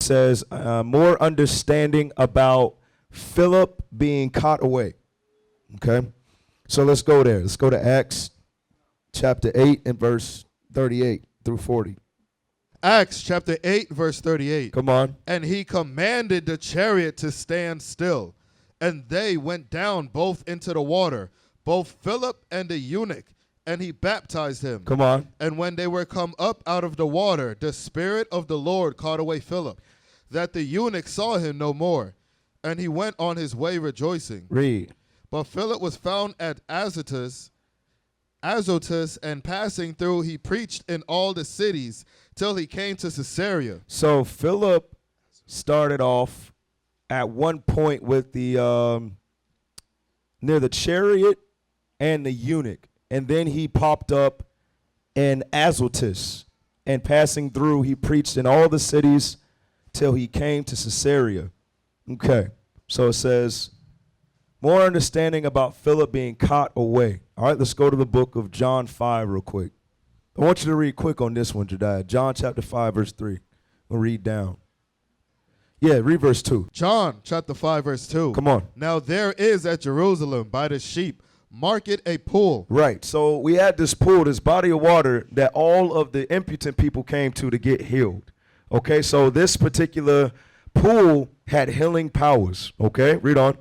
says, more understanding about Philip being caught away. Okay? So let's go there. Let's go to Acts chapter 8 and verse 38 through 40. Acts chapter 8, verse 38. Come on. And he commanded the chariot to stand still, and they went down both into the water, both Philip and the eunuch, and he baptized him. Come on. And when they were come up out of the water, the Spirit of the Lord caught away Philip, that the eunuch saw him no more, and he went on his way rejoicing. Read. But Philip was found at Azotus, and passing through, he preached in all the cities till he came to Caesarea. So Philip started off at one point with the near the chariot and the eunuch, and then he popped up in Azotus, and passing through, he preached in all the cities till he came to Caesarea. Okay, so it says, more understanding about Philip being caught away. All right, let's go to the book of John 5 real quick. I want you to read quick on this one, Jediah. John chapter 5, verse 3. We'll read down. Yeah, read verse 2. John chapter 5, verse 2. Come on. Now there is at Jerusalem by the sheep market a pool. Right, so we had this pool, this body of water that all of the impotent people came to get healed. Okay, so this particular pool had healing powers. Okay, read on.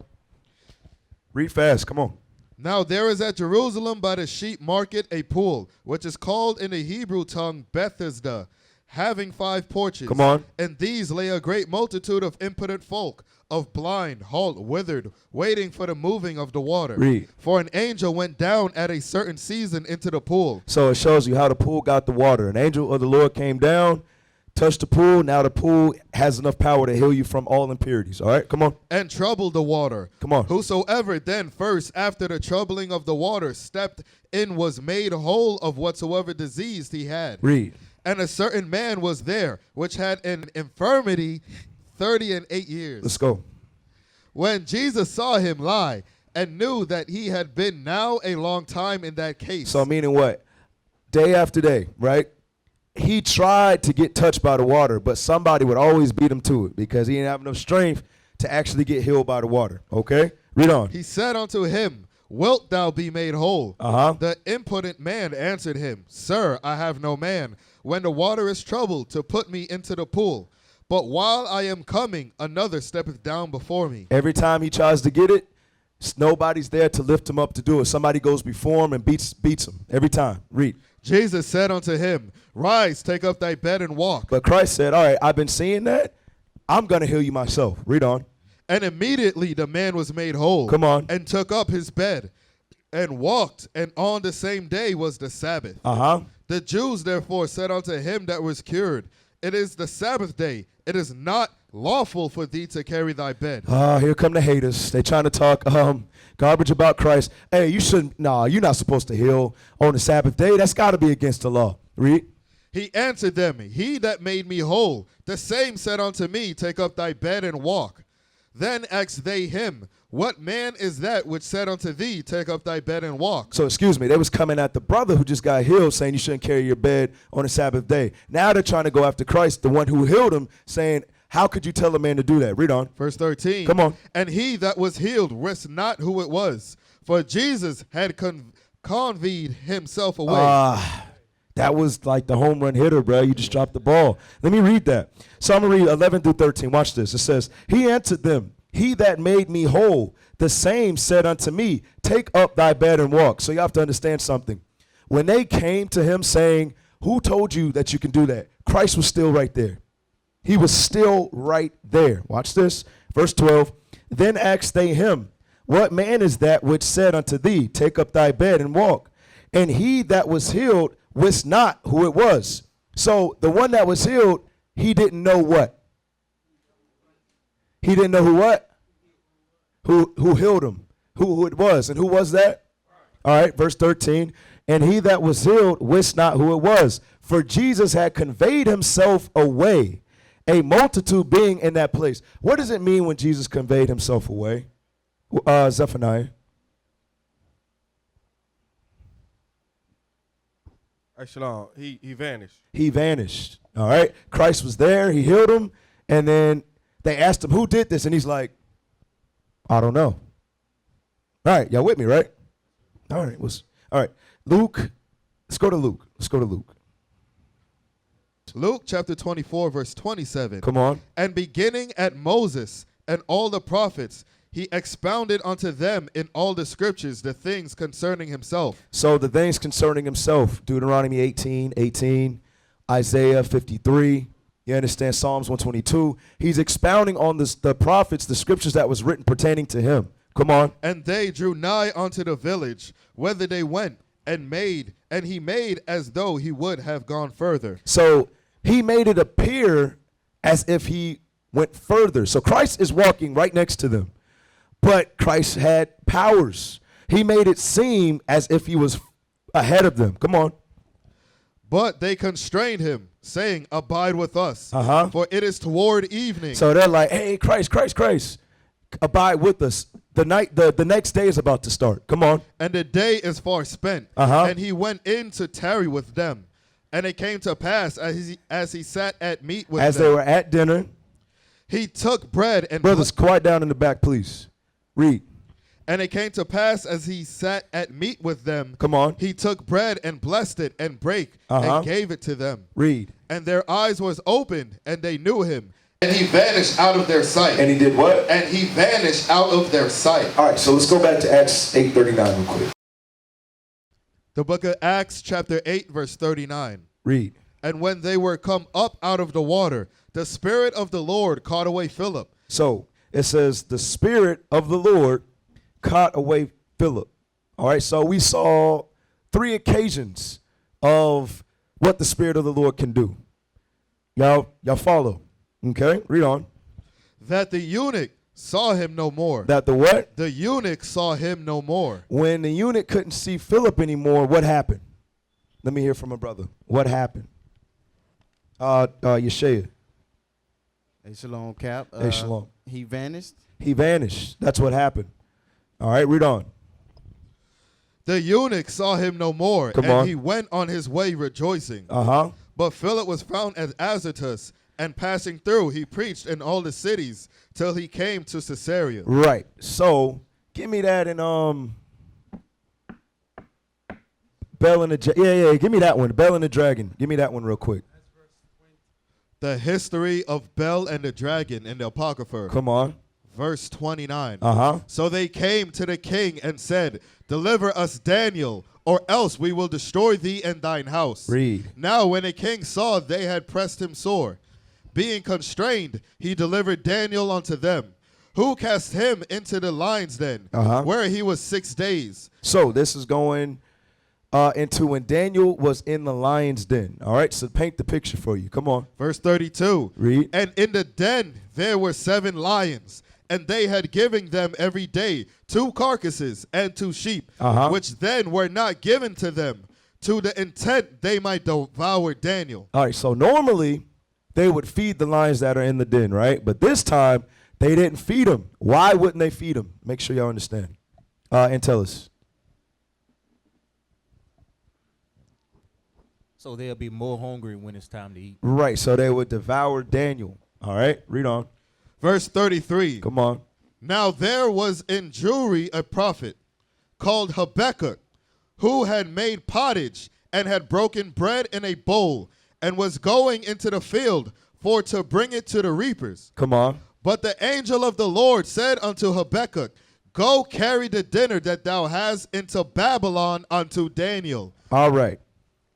Read fast, come on. Now there is at Jerusalem by the sheep market a pool, which is called in the Hebrew tongue Bethesda, having 5 porches. Come on. And these lay a great multitude of impotent folk, of blind, halt, withered, waiting for the moving of the water. Read. For an angel went down at a certain season into the pool. So it shows you how the pool got the water. An angel of the Lord came down, touched the pool. Now the pool has enough power to heal you from all impurities. All right, come on. And troubled the water. Come on. Whosoever then first after the troubling of the water stepped in was made whole of whatsoever disease he had. Read. And a certain man was there, which had an infirmity 38 years. Let's go. When Jesus saw him lie, and knew that he had been now a long time in that case. So meaning what? Day after day, right? He tried to get touched by the water, but somebody would always beat him to it because he didn't have enough strength to actually get healed by the water. Okay? Read on. He said unto him, Wilt thou be made whole? The impotent man answered him, Sir, I have no man, when the water is troubled, to put me into the pool. But while I am coming, another steppeth down before me. Every time he tries to get it, nobody's there to lift him up to do it. Somebody goes before him and beats him every time. Read. Jesus said unto him, Rise, take up thy bed and walk. But Christ said, all right, I've been seeing that. I'm going to heal you myself. Read on. And immediately the man was made whole. Come on. And took up his bed and walked, and on the same day was the Sabbath. The Jews therefore said unto him that was cured, It is the Sabbath day. It is not lawful for thee to carry thy bed. Here come the haters. They trying to talk garbage about Christ. Hey, you're not supposed to heal on the Sabbath day. That's got to be against the law. Read. He answered them, He that made me whole, the same said unto me, Take up thy bed and walk. Then asked they him, What man is that which said unto thee, Take up thy bed and walk? So, excuse me, they was coming at the brother who just got healed, saying you shouldn't carry your bed on the Sabbath day. Now they're trying to go after Christ, the one who healed him, saying, how could you tell a man to do that? Read on. Verse 13. Come on. And he that was healed wist not who it was, for Jesus had conveyed himself away. That was like the home run hitter, bro. You just dropped the ball. Let me read that. So I'm going to read 11 through 13. Watch this. It says, He answered them, He that made me whole, the same said unto me, Take up thy bed and walk. So you have to understand something. When they came to him saying, Who told you that you can do that? Christ was still right there. He was still right there. Watch this. Verse 12. Then asked they him, What man is that which said unto thee, Take up thy bed and walk? And he that was healed wist not who it was. So the one that was healed, he didn't know what? He didn't know who what? Who healed him, who it was. And who was that? All right, verse 13. And he that was healed wist not who it was, for Jesus had conveyed himself away, a multitude being in that place. What does it mean when Jesus conveyed himself away? Zephaniah. Shalom. He vanished. He vanished. All right. Christ was there. He healed him. And then they asked him, who did this? And he's like, I don't know. All right, y'all with me, right? All right, all right. Luke, let's go to Luke. Luke chapter 24, verse 27. Come on. And beginning at Moses and all the prophets, he expounded unto them in all the scriptures the things concerning himself. So the things concerning himself, Deuteronomy 18, Isaiah 53, you understand, Psalms 122. He's expounding on the prophets, the scriptures that was written pertaining to him. Come on. And they drew nigh unto the village, whither they went, and he made as though he would have gone further. So he made it appear as if he went further. So Christ is walking right next to them. But Christ had powers. He made it seem as if he was ahead of them. Come on. But they constrained him, saying, Abide with us, for it is toward evening. So they're like, hey, Christ, abide with us. The next day is about to start. Come on. And the day is far spent. And he went in to tarry with them. And it came to pass, as he sat at meat with them. As they were at dinner. He took bread and... Brothers, quiet down in the back, please. Read. And it came to pass, as he sat at meat with them. Come on. He took bread and blessed it and brake and gave it to them. Read. And their eyes was opened, and they knew him. And he vanished out of their sight. And he did what? And he vanished out of their sight. All right, so let's go back to Acts 8:39 real quick. The book of Acts chapter 8, verse 39. Read. And when they were come up out of the water, the Spirit of the Lord caught away Philip. So it says the Spirit of the Lord caught away Philip. All right, so we saw 3 occasions of what the Spirit of the Lord can do. Y'all follow. Okay, read on. That the eunuch saw him no more. That the what? The eunuch saw him no more. When the eunuch couldn't see Philip anymore, what happened? Let me hear from a brother. What happened? Yeshaya. Hey, shalom, Cap. Hey, shalom. He vanished. He vanished. That's what happened. All right, read on. The eunuch saw him no more, he went on his way rejoicing. But Philip was found at Azotus, and passing through, he preached in all the cities till he came to Caesarea. Right. So give me that in Bell and the yeah. Give me that one. Bell and the Dragon. Give me that one real quick. The history of Bel and the Dragon in the Apocrypha. Come on. Verse 29. So they came to the king and said, Deliver us Daniel, or else we will destroy thee and thine house. Read. Now when the king saw they had pressed him sore, being constrained, he delivered Daniel unto them, who cast him into the lions den, where he was 6 days. So this is going into when Daniel was in the lion's den. All right, so paint the picture for you. Come on. Verse 32. Read. And in the den there were 7 lions, and they had given them every day 2 carcasses and 2 sheep, which then were not given to them, to the intent they might devour Daniel. All right, so normally they would feed the lions that are in the den, right? But this time they didn't feed them. Why wouldn't they feed them? Make sure y'all understand. And tell us. So they'll be more hungry when it's time to eat. Right, so they would devour Daniel. All right, read on. Verse 33. Come on. Now there was in Jewry a prophet called Habakkuk, who had made pottage and had broken bread in a bowl and was going into the field for to bring it to the reapers. Come on. But the angel of the Lord said unto Habakkuk, Go carry the dinner that thou hast into Babylon unto Daniel. All right.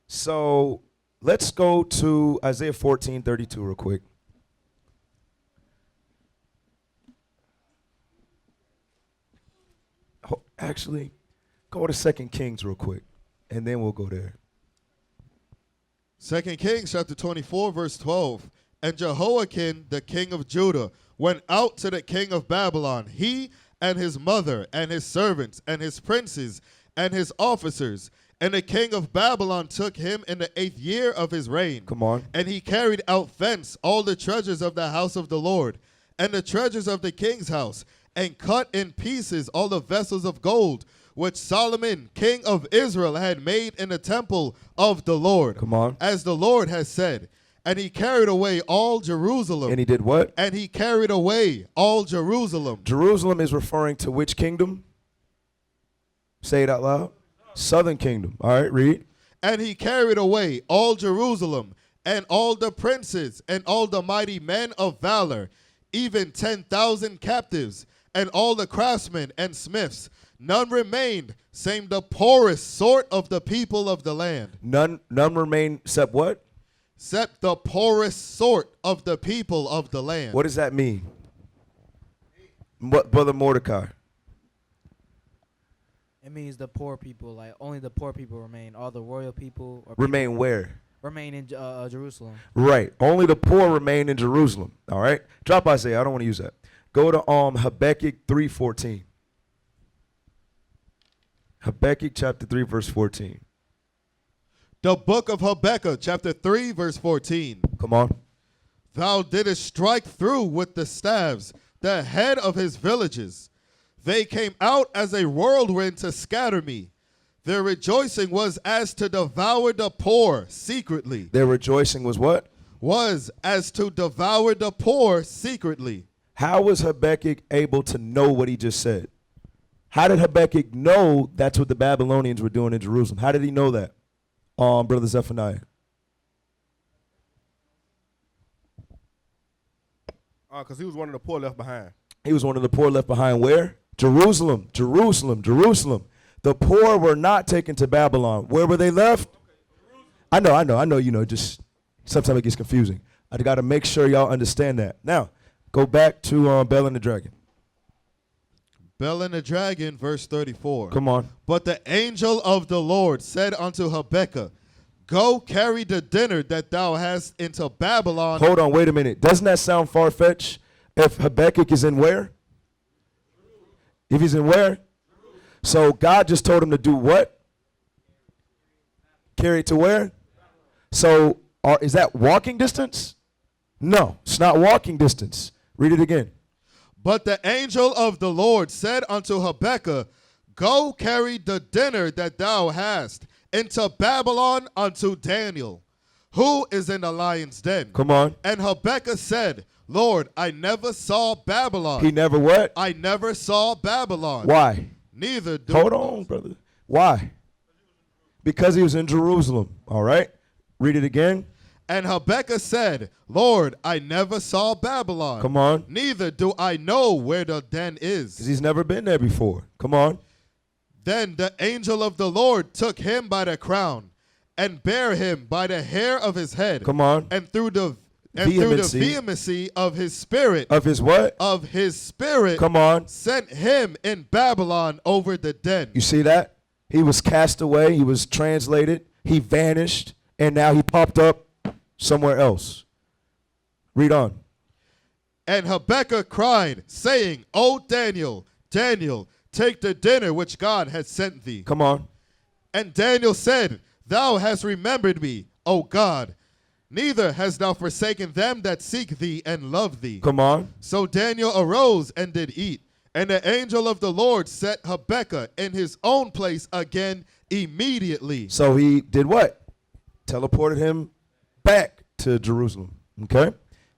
So let's go to Isaiah 14:32 real quick. Actually, go to 2 Kings real quick, and then we'll go there. 2 Kings chapter 24, verse 12. And Jehoiakim, the king of Judah, went out to the king of Babylon, he and his mother and his servants and his princes and his officers. And the king of Babylon took him in the 8th year of his reign. Come on. And he carried out thence all the treasures of the house of the Lord, and the treasures of the king's house, and cut in pieces all the vessels of gold, which Solomon, king of Israel, had made in the temple of the Lord. Come on. As the Lord has said. And he carried away all Jerusalem. And he did what? And he carried away all Jerusalem. Jerusalem is referring to which kingdom? Say it out loud. Southern kingdom. All right, read. And he carried away all Jerusalem, and all the princes, and all the mighty men of valor, even 10,000 captives, and all the craftsmen and smiths. None remained, save the poorest sort of the people of the land. None remain except what? Except the poorest sort of the people of the land. What does that mean? What, Brother Mordecai? It means the poor people, like only the poor people remain. All the royal people or Remain where? remain in Jerusalem. Right. Only the poor remain in Jerusalem. All right. Drop Isaiah. I don't want to use that. Go to Habakkuk 3:14. Habakkuk chapter 3 verse 14. The book of Habakkuk, chapter 3, verse 14. Come on. Thou didst strike through with the staves the head of his villages. They came out as a whirlwind to scatter me. Their rejoicing was as to devour the poor secretly. Their rejoicing was what? Was as to devour the poor secretly. How was Habakkuk able to know what he just said? How did Habakkuk know that's what the Babylonians were doing in Jerusalem? How did he know that? Brother Zephaniah. Because he was one of the poor left behind. He was one of the poor left behind where? Jerusalem, Jerusalem, Jerusalem. The poor were not taken to Babylon. Where were they left? I know, you know, just sometimes it gets confusing. I got to make sure y'all understand that. Now, go back to Bel and the Dragon. Bel and the Dragon, verse 34. Come on. But the angel of the Lord said unto Habakkuk, Go carry the dinner that thou hast into Babylon. Hold on, wait a minute. Doesn't that sound far-fetched? If Habakkuk is in where? If he's in where? So God just told him to do what? Carry it to where? So is that walking distance? No, it's not walking distance. Read it again. But the angel of the Lord said unto Habakkuk, Go carry the dinner that thou hast into Babylon unto Daniel, who is in the lion's den. Come on. And Habakkuk said, Lord, I never saw Babylon. He never what? I never saw Babylon. Why? Neither do Hold on, brother. Why? Because he was in Jerusalem. All right. Read it again. And Habakkuk said, Lord, I never saw Babylon. Come on. Neither do I know where the den is. Because he's never been there before. Come on. Then the angel of the Lord took him by the crown and bare him by the hair of his head. Come on. And through the vehemency of his spirit. Of his what? Of his spirit. Come on. Sent him in Babylon over the den. You see that? He was cast away. He was translated. He vanished. And now he popped up somewhere else. Read on. And Habakkuk cried, saying, O Daniel, Daniel, take the dinner which God has sent thee. Come on. And Daniel said, Thou hast remembered me, O God. Neither hast thou forsaken them that seek thee and love thee. Come on. So Daniel arose and did eat. And the angel of the Lord set Habakkuk in his own place again immediately. So he did what? Teleported him back to Jerusalem. Okay?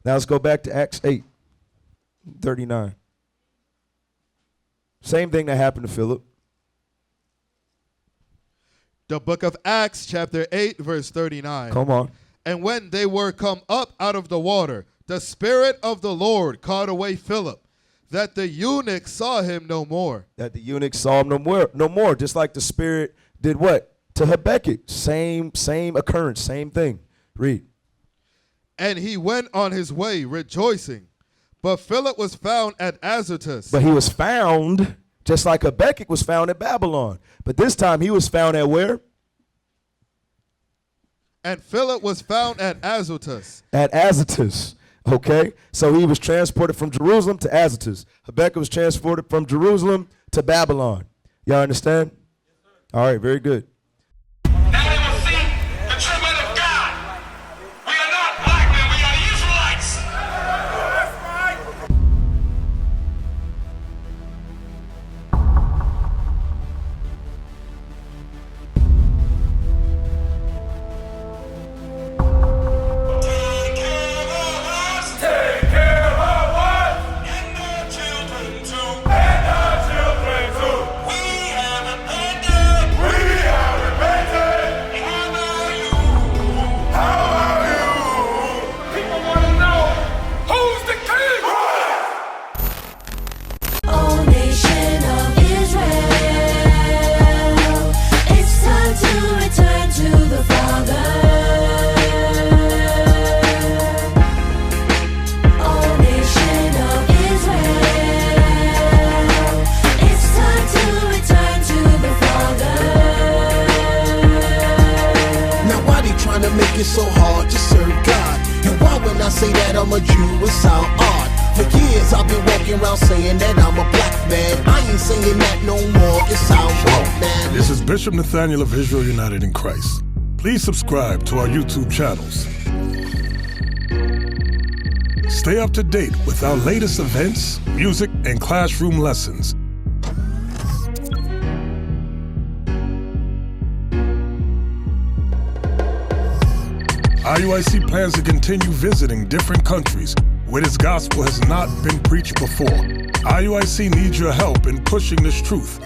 Now let's go back to Acts 8:39. Same thing that happened to Philip. The book of Acts, chapter 8, verse 39. Come on. And when they were come up out of the water, the Spirit of the Lord caught away Philip, that the eunuch saw him no more. That the eunuch saw him no more. Just like the Spirit did what? To Habakkuk. Same occurrence, same thing. Read. And he went on his way rejoicing. But Philip was found at Azotus. But he was found, just like Habakkuk was found at Babylon. But this time he was found at where? And Philip was found at Azotus. At Azotus. Okay? So he was transported from Jerusalem to Azotus. Habakkuk was transported from Jerusalem to Babylon. Y'all understand? All right, very good. Now they will see the true men of God. We are not black men, we are the Israelites. That's right. walking around saying that I'm a black man. I ain't saying that no more. It's how I'm Shalom. man. This is Bishop Nathaniel of Israel United in Christ. Please subscribe to our YouTube channels. Stay up to date with our latest events, music, and classroom lessons. IUIC plans to continue visiting different countries where this gospel has not been preached before. IUIC needs your help in pushing this truth.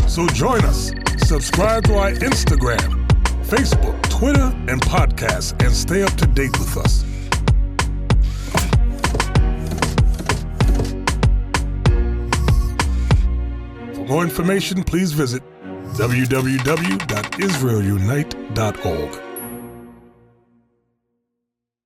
So join us. Subscribe to our Instagram, Facebook, Twitter, and podcast, and stay up to date with us. For more information, please visit www.israelunite.org.